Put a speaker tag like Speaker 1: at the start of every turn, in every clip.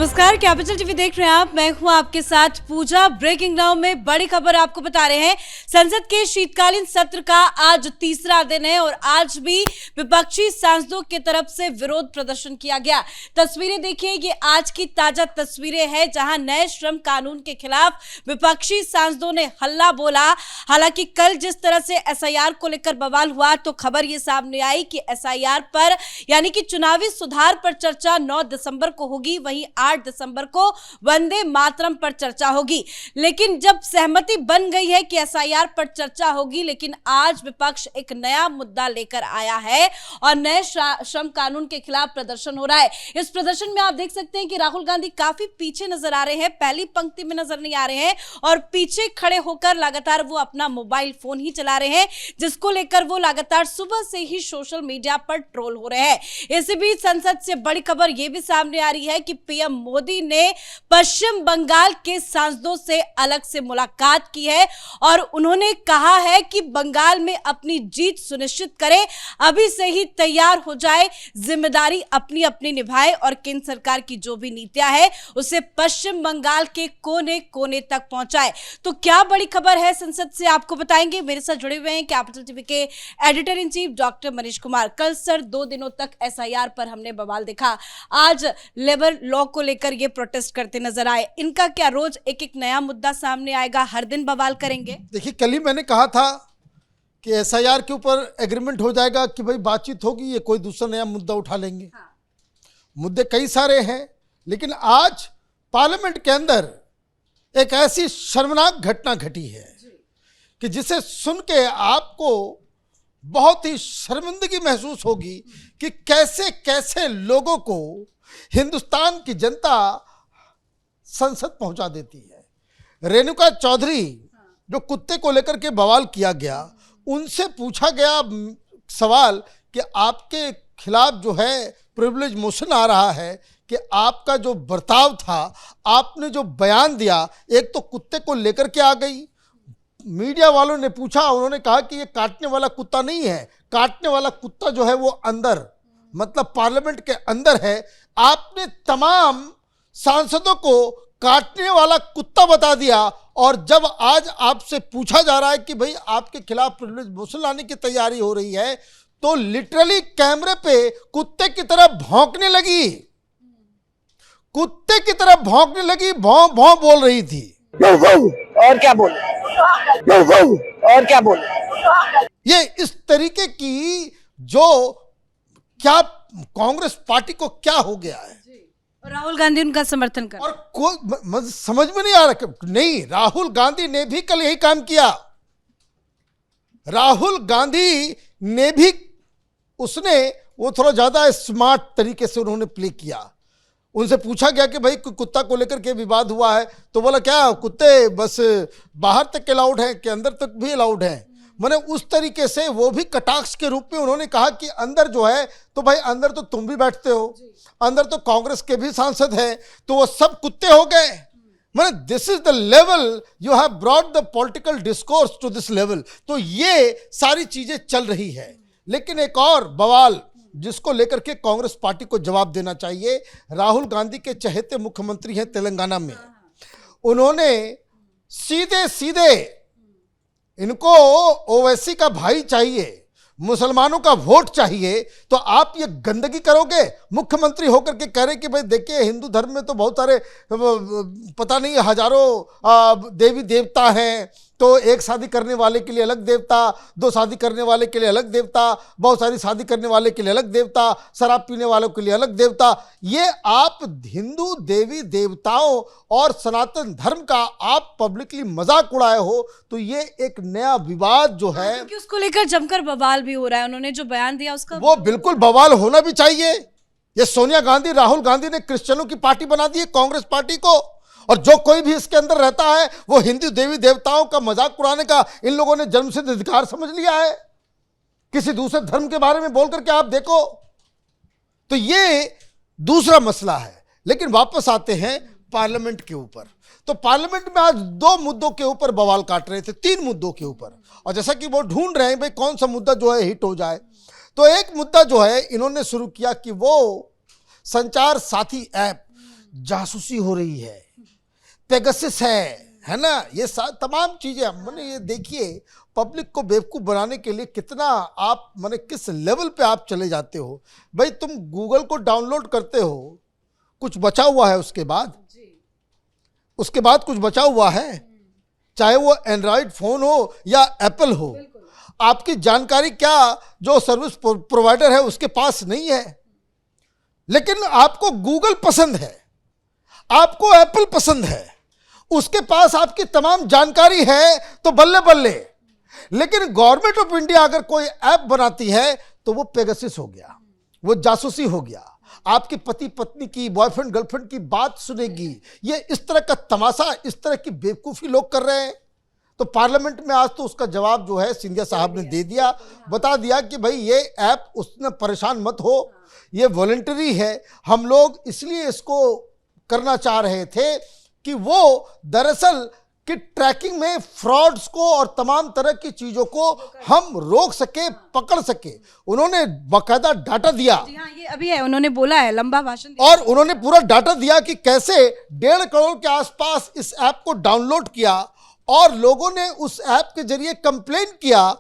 Speaker 1: नमस्कार, capital TV देख रहे हैं आप। मैं हूं आपके साथ पूजा। ब्रेकिंग नाउ में बड़ी खबर आपको बता रहे हैं। संसद के शीतकालीन सत्र का आज तीसरा दिन है और आज भी विपक्षी सांसदों की तरफ से विरोध प्रदर्शन किया गया। तस्वीरें देखिए, ये आज की ताजा तस्वीरें हैं जहां नए श्रम कानून के खिलाफ विपक्षी सांसदों ने हल्ला बोला। हालांकि कल जिस तरह से एसआईआर को लेकर बवाल हुआ तो खबर ये सामने आई कि एसआईआर पर यानी कि चुनावी सुधार पर चर्चा 9 दिसंबर को होगी, वहीं 8 दिसंबर को वंदे मातरम पर चर्चा होगी। लेकिन जब सहमति बन गई है कि एसआईआर पर चर्चा होगी, लेकिन आज विपक्ष एक नया मुद्दा लेकर आया है और नए श्रम कानून के खिलाफ प्रदर्शन हो रहा है। इस प्रदर्शन में आप देख सकते हैं कि राहुल गांधी काफी पीछे नजर आ रहे हैं, पहली पंक्ति में नजर नहीं आ रहे हैं और पीछे खड़े होकर लगातार वो अपना मोबाइल फोन ही चला रहे हैं, जिसको लेकर वो लगातार सुबह से ही सोशल मीडिया पर ट्रोल हो रहे हैं। इसी बीच संसद से बड़ी खबर यह भी सामने आ रही है कि पीएम मोदी ने पश्चिम बंगाल के सांसदों से अलग से मुलाकात की है और उन्होंने कहा है कि बंगाल में अपनी जीत सुनिश्चित करें, अभी से ही तैयार हो जाए, जिम्मेदारी अपनी अपनी निभाए और केंद्र सरकार की जो भी नीतियां है उसे पश्चिम बंगाल के कोने कोने तक पहुंचाए। तो क्या बड़ी खबर है संसद से, आपको बताएंगे। मेरे साथ जुड़े हुए हैं कैपिटल टीवी के editor in chief doctor Manish Kumar. कल सर 2 दिनों तक एसआईआर पर हमने बवाल देखा, आज लेबर लॉ को लेकर ये प्रोटेस्ट करते नजर आए। इनका क्या रोज एक एक नया मुद्दा सामने आएगा, हर दिन बवाल करेंगे?
Speaker 2: देखिए, कल ही मैंने कहा था कि एसआईआर के ऊपर एग्रीमेंट हो जाएगा कि भाई बातचीत होगी, ये कोई दूसरा नया मुद्दा उठा लेंगे। हाँ। मुद्दे कई सारे हैं, लेकिन आज पार्लियामेंट के अंदर एक ऐसी शर्मनाक घटना घटी है कि जिसे सुन के आपको बहुत ही शर्मिंदगी महसूस होगी कि कैसे कैसे लोगों को हिंदुस्तान की जनता संसद पहुंचा देती है। रेणुका चौधरी जो कुत्ते को लेकर के बवाल किया गया, उनसे पूछा गया सवाल कि आपके खिलाफ जो है प्रिविलेज मोशन आ रहा है कि आपका जो बर्ताव था, आपने जो बयान दिया, एक तो कुत्ते को लेकर के आ गई। मीडिया वालों ने पूछा, उन्होंने कहा कि ये काटने वाला कुत्ता नहीं है, काटने वाला कुत्ता जो है वो अंदर, मतलब पार्लियामेंट के अंदर है। आपने तमाम सांसदों को काटने वाला कुत्ता बता दिया और जब आज आपसे पूछा जा रहा है कि भाई आपके खिलाफ प्रिविलेज मोशन लाने की तैयारी हो रही है, तो लिटरली कैमरे पे कुत्ते की तरह भौंकने लगी, कुत्ते की तरह भौंकने लगी, भौं भौं बोल रही थी।
Speaker 3: और क्या बोले, और क्या बोले।
Speaker 2: ये इस तरीके की जो क्या कांग्रेस पार्टी को क्या हो गया है,
Speaker 1: और राहुल गांधी उनका समर्थन कर,
Speaker 2: और कोई समझ में नहीं आ रहा। नहीं, राहुल गांधी ने भी कल यही काम किया। राहुल गांधी ने भी, उसने वो थोड़ा ज्यादा स्मार्ट तरीके से उन्होंने प्ले किया। उनसे पूछा गया कि भाई कुत्ता को लेकर के विवाद हुआ है, तो बोला क्या कुत्ते बस बाहर तक अलाउड हैं कि अंदर तक भी अलाउड हैं। मैंने उस तरीके से वो भी कटाक्ष के रूप में उन्होंने कहा कि अंदर जो है, तो भाई अंदर तो तुम भी बैठते हो, अंदर तो कांग्रेस के भी सांसद हैं, तो वो सब कुत्ते हो गए। मैंने this is the level you have brought the political discourse to this level. तो ये सारी चीजें चल रही है, लेकिन एक और बवाल जिसको लेकर के कांग्रेस पार्टी को जवाब देना चाहिए। राहुल गांधी के चहेते मुख्यमंत्री हैं तेलंगाना में, उन्होंने सीधे सीधे इनको ओवैसी का भाई चाहिए, मुसलमानों का वोट चाहिए, तो आप ये गंदगी करोगे। मुख्यमंत्री होकर के कह रहे कि भाई देखिए हिंदू धर्म में तो बहुत सारे पता नहीं हजारों देवी देवता हैं, तो एक शादी करने वाले के लिए अलग देवता, 2 शादी करने वाले के लिए अलग देवता, बहुत सारी शादी करने वाले के लिए अलग देवता, शराब पीने वालों के लिए अलग देवता। ये आप हिंदू देवी देवताओं और सनातन धर्म का आप पब्लिकली मजाक उड़ाए हो, तो ये एक नया विवाद जो है,
Speaker 1: क्योंकि उसको लेकर जमकर बवाल भी हो रहा है। उन्होंने जो बयान दिया उसका
Speaker 2: वो बिल्कुल बवाल होना भी चाहिए। ये सोनिया गांधी, राहुल गांधी ने क्रिश्चियनों की पार्टी बना दी है कांग्रेस पार्टी को, और जो कोई भी इसके अंदर रहता है वो हिंदू देवी देवताओं का मजाक उड़ाने का इन लोगों ने जन्मसिद्ध अधिकार समझ लिया है। किसी दूसरे धर्म के बारे में बोल करके आप देखो, तो ये दूसरा मसला है। लेकिन वापस आते हैं पार्लियामेंट के ऊपर। तो पार्लियामेंट में आज 2 मुद्दों के ऊपर बवाल काट रहे थे, 3 मुद्दों के ऊपर, और जैसा कि वो ढूंढ रहे हैं भाई कौन सा मुद्दा जो है हिट हो जाए, तो एक मुद्दा जो है इन्होंने शुरू किया कि वो संचार साथी ऐप जासूसी हो रही है, पेगासस है ना, ये तमाम चीजें मैंने ये देखिए पब्लिक को बेवकूफ बनाने के लिए कितना आप मैंने किस लेवल पे आप चले जाते हो। भाई तुम गूगल को डाउनलोड करते हो, कुछ बचा हुआ है उसके बाद कुछ बचा हुआ है, चाहे वो एंड्रॉयड फोन हो या एप्पल हो, आपकी जानकारी क्या जो सर्विस प्रोवाइडर है उसके पास नहीं है। लेकिन आपको गूगल पसंद है, आपको एप्पल पसंद है, उसके पास आपकी तमाम जानकारी है तो बल्ले बल्ले। लेकिन गवर्नमेंट ऑफ इंडिया अगर कोई ऐप बनाती है तो वो पेगासस हो गया, वो जासूसी हो गया, आपके पति पत्नी की, बॉयफ्रेंड गर्लफ्रेंड की बात सुनेगी। ये इस तरह का तमाशा, इस तरह की बेवकूफ़ी लोग कर रहे हैं। तो पार्लियामेंट में आज तो उसका जवाब जो है सिंधिया साहब ने दे दिया, बता दिया कि भाई ये ऐप उसने परेशान मत हो, ये वॉलंटरी है, हम लोग इसलिए इसको करना चाह रहे थे कि वो दरअसल कि ट्रैकिंग में फ्रॉड्स को और तमाम तरह की चीजों को हम रोक सके, पकड़ सके। उन्होंने बाकायदा डाटा दिया।
Speaker 1: जी हाँ, ये अभी है, उन्होंने बोला है, लंबा भाषण दिया।
Speaker 2: और उन्होंने पूरा डाटा दिया कि कैसे 1.5 करोड़ के आसपास इस ऐप को डाउनलोड किया और लोगों ने उस ऐप के जरिए कंप्लेन किया।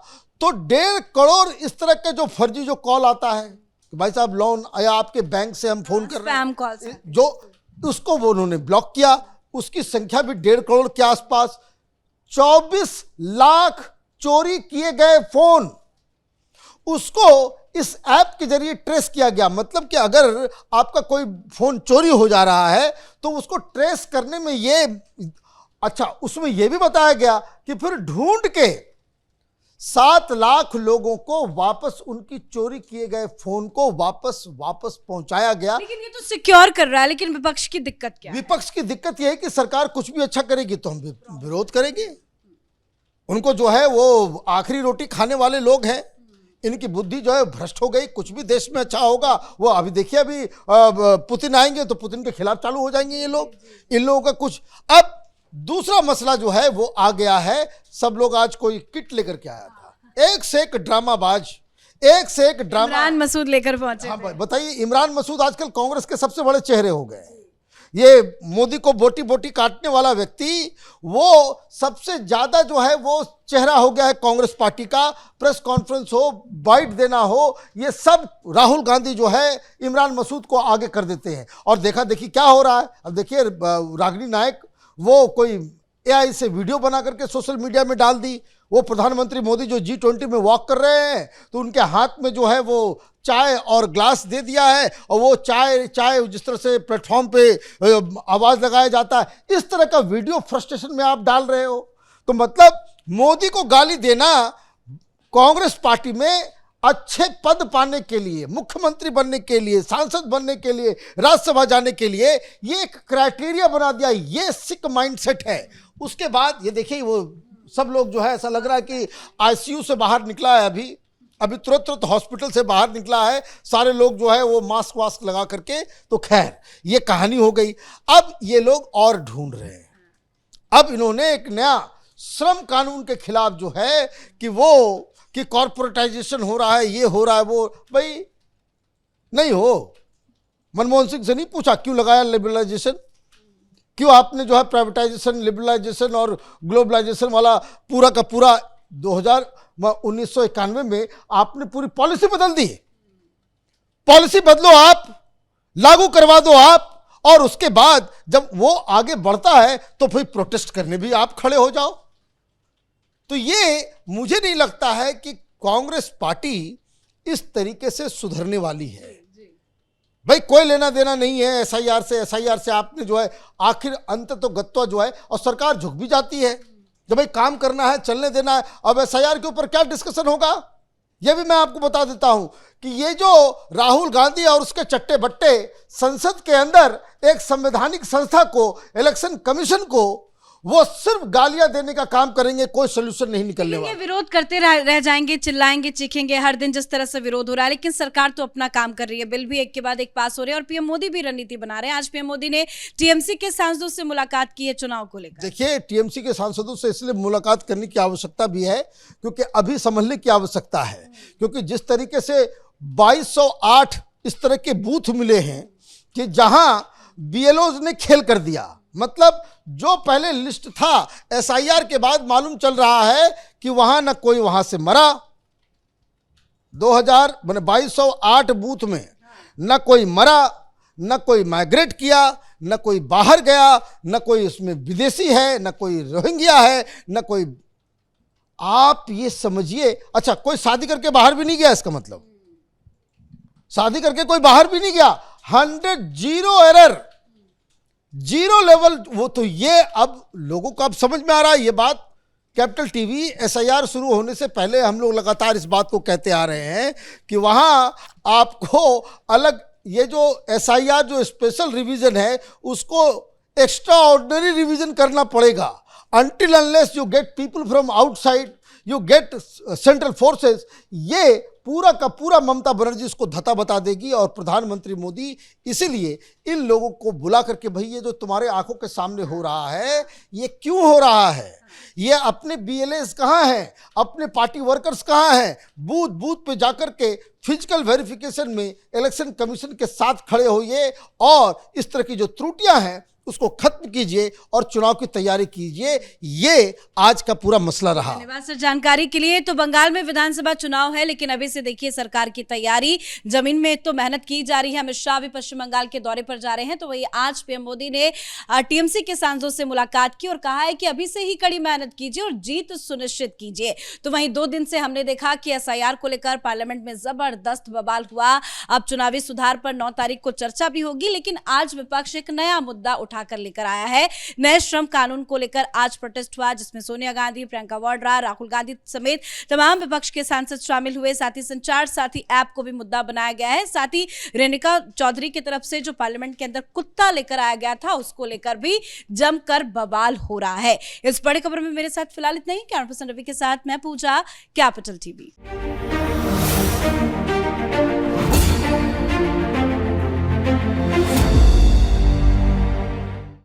Speaker 2: तो 1.5 करोड़ इस तरह के जो फर्जी जो कॉल आता है कि भाई साहब लोन आया आपके बैंक से, हम फोन कर रहे हैं,
Speaker 1: स्पैम कॉल्स,
Speaker 2: जो उसको वो उन्होंने ब्लॉक किया। उसकी संख्या भी 1.5 करोड़ के आसपास। 24 लाख चोरी किए गए फोन, उसको इस ऐप के जरिए ट्रेस किया गया। मतलब कि अगर आपका कोई फोन चोरी हो जा रहा है तो उसको ट्रेस करने में ये अच्छा, उसमें यह भी बताया गया कि फिर ढूंढ के 7 लाख लोगों को वापस उनकी चोरी किए गए फोन को वापस पहुंचाया गया।
Speaker 1: लेकिन ये तो सिक्योर कर रहा है, लेकिन विपक्ष की दिक्कत क्या है?
Speaker 2: विपक्ष की दिक्कत यह है कि सरकार कुछ भी अच्छा करेगी तो हम विरोध करेंगे। उनको जो है वो आखिरी रोटी खाने वाले लोग हैं, इनकी बुद्धि जो है भ्रष्ट हो गई। कुछ भी देश में अच्छा होगा वो अभी देखिए, अभी पुतिन आएंगे तो पुतिन के खिलाफ चालू हो जाएंगे ये लोग, इन लोगों का कुछ। अब दूसरा मसला जो है वो आ गया है। सब लोग आज कोई किट लेकर के आया था, एक से एक ड्रामाबाज, एक से एक ड्रामा।
Speaker 1: इमरान मसूद लेकर पहुंचे।
Speaker 2: हाँ बताइए, इमरान मसूद आजकल कांग्रेस के सबसे बड़े चेहरे हो गए। ये मोदी को बोटी बोटी काटने वाला व्यक्ति, वो सबसे ज्यादा जो है वो चेहरा हो गया है कांग्रेस पार्टी का। प्रेस कॉन्फ्रेंस हो, बाइट देना हो, ये सब राहुल गांधी जो है इमरान मसूद को आगे कर देते हैं। और देखा देखी क्या हो रहा है। अब देखिए रागिनी नायक वो कोई AI से वीडियो बना करके सोशल मीडिया में डाल दी। वो प्रधानमंत्री मोदी जो G20 में वॉक कर रहे हैं तो उनके हाथ में जो है वो चाय और ग्लास दे दिया है, और वो चाय जिस तरह से प्लेटफॉर्म पे आवाज़ लगाया जाता है, इस तरह का वीडियो फ्रस्ट्रेशन में आप डाल रहे हो। तो मतलब मोदी को गाली देना कांग्रेस पार्टी में अच्छे पद पाने के लिए, मुख्यमंत्री बनने के लिए, सांसद बनने के लिए, राज्यसभा जाने के लिए ये एक क्राइटेरिया बना दिया। ये सिक माइंडसेट है। उसके बाद ये देखिए वो सब लोग जो है ऐसा लग रहा है कि ICU से बाहर निकला है, अभी तुरंत हॉस्पिटल से बाहर निकला है, सारे लोग जो है वो मास्क वास्क लगा करके। तो खैर ये कहानी हो गई। अब ये लोग और ढूंढ रहे हैं। अब इन्होंने एक नया श्रम कानून के खिलाफ जो है कि कॉर्पोरेटाइजेशन हो रहा है, ये हो रहा है, वो भाई नहीं हो। मनमोहन सिंह से नहीं पूछा क्यों लगाया लिबरलाइजेशन, क्यों आपने जो है प्राइवेटाइजेशन, लिबरलाइजेशन और ग्लोबलाइजेशन वाला पूरा का पूरा 1991 में आपने पूरी पॉलिसी बदल दी। पॉलिसी बदलो आप, लागू करवा दो आप, और उसके बाद जब वो आगे बढ़ता है तो फिर प्रोटेस्ट करने भी आप खड़े हो जाओ। तो ये मुझे नहीं लगता है कि कांग्रेस पार्टी इस तरीके से सुधरने वाली है। भाई कोई लेना देना नहीं है SIR से आपने जो है आखिर अंत तो गत्वा जो है, और सरकार झुक भी जाती है जब भाई काम करना है, चलने देना है। अब SIR के ऊपर क्या डिस्कशन होगा यह भी मैं आपको बता देता हूं कि ये जो राहुल गांधी और उसके चट्टे बट्टे संसद के अंदर एक संवैधानिक संस्था को, इलेक्शन कमीशन को, वो सिर्फ गालियां देने का काम करेंगे, कोई सोल्यूशन नहीं निकलने वाला।
Speaker 1: ये विरोध करते रह जाएंगे, चिल्लाएंगे, चीखेंगे हर दिन जिस तरह से विरोध हो रहा है, लेकिन सरकार तो अपना काम कर रही है। बिल भी एक के बाद एक पास हो रहे हैं और PM मोदी भी रणनीति बना रहे हैं। आज PM मोदी ने TMC के सांसदों से मुलाकात की है चुनाव को लेकर।
Speaker 2: देखिए TMC के सांसदों से इसलिए मुलाकात करने की आवश्यकता भी है क्योंकि अभी संभलने की आवश्यकता है। क्योंकि जिस तरीके से 2208 इस तरह के बूथ मिले हैं कि जहां बीएलओज ने खेल कर दिया। मतलब जो पहले लिस्ट था, एसआईआर के बाद मालूम चल रहा है कि वहां न कोई वहां से मरा, 2208 बूथ में न कोई मरा, न कोई माइग्रेट किया, न कोई बाहर गया, न कोई उसमें विदेशी है, न कोई रोहिंग्या है, न कोई, आप ये समझिए। अच्छा, कोई शादी करके बाहर भी नहीं गया, इसका मतलब शादी करके कोई बाहर भी नहीं गया। 100 जीरो एरर, जीरो लेवल। वो तो ये अब लोगों को अब समझ में आ रहा है ये बात। कैपिटल टीवी एसआईआर शुरू होने से पहले हम लोग लगातार इस बात को कहते आ रहे हैं कि वहां आपको अलग, ये जो एसआईआर जो स्पेशल रिवीजन है उसको एक्स्ट्रा ऑर्डिनरी रिवीजन करना पड़ेगा। Until unless you get people from outside, you get central forces, ये पूरा का पूरा ममता बनर्जी इसको धता बता देगी। और प्रधानमंत्री मोदी इसीलिए इन लोगों को बुला करके, भाई ये जो तुम्हारे आंखों के सामने हो रहा है ये क्यों हो रहा है, ये अपने बीएलएस कहाँ हैं, अपने पार्टी वर्कर्स कहाँ हैं, बूथ बूथ पे जाकर के फिजिकल वेरिफिकेशन में इलेक्शन कमीशन के साथ खड़े होइए और इस तरह की जो त्रुटियां हैं उसको खत्म कीजिए और चुनाव की तैयारी कीजिए। ये आज का पूरा मसला रहा।
Speaker 1: धन्यवाद सर जानकारी के लिए। तो बंगाल में विधानसभा चुनाव है, लेकिन अभी से देखिए सरकार की तैयारी, जमीन में तो मेहनत की जा रही है। अमित शाह भी पश्चिम बंगाल के दौरे पर जा रहे हैं, तो वही आज पीएम मोदी ने टीएमसी के सांसदों से मुलाकात की और कहा है कि अभी से ही कड़ी मेहनत कीजिए और जीत सुनिश्चित कीजिए। तो वहीं 2 दिन से हमने देखा कि एसआईआर को लेकर पार्लियामेंट में जबरदस्त बवाल हुआ। अब चुनावी सुधार पर 9 तारीख को चर्चा भी होगी, लेकिन आज विपक्ष एक नया मुद्दा उठाकर लेकर आया है। नए श्रम कानून को लेकर आज प्रोटेस्ट हुआ, जिसमें सोनिया गांधी, प्रियंका वाड्रा, राहुल गांधी समेत तमाम विपक्ष के सांसद शामिल हुए। साथ ही संचार साथी ऐप को भी मुद्दा बनाया गया है। साथ ही रेणुका चौधरी की तरफ से जो पार्लियामेंट के अंदर कुत्ता लेकर आया गया था, उसको लेकर भी जमकर बवाल हो रहा है। इस बड़ी खबर में मेरे साथ फिलहाल इतना ही। कैमरा पर्सन रवि के साथ मैं पूजा, कैपिटल टीवी।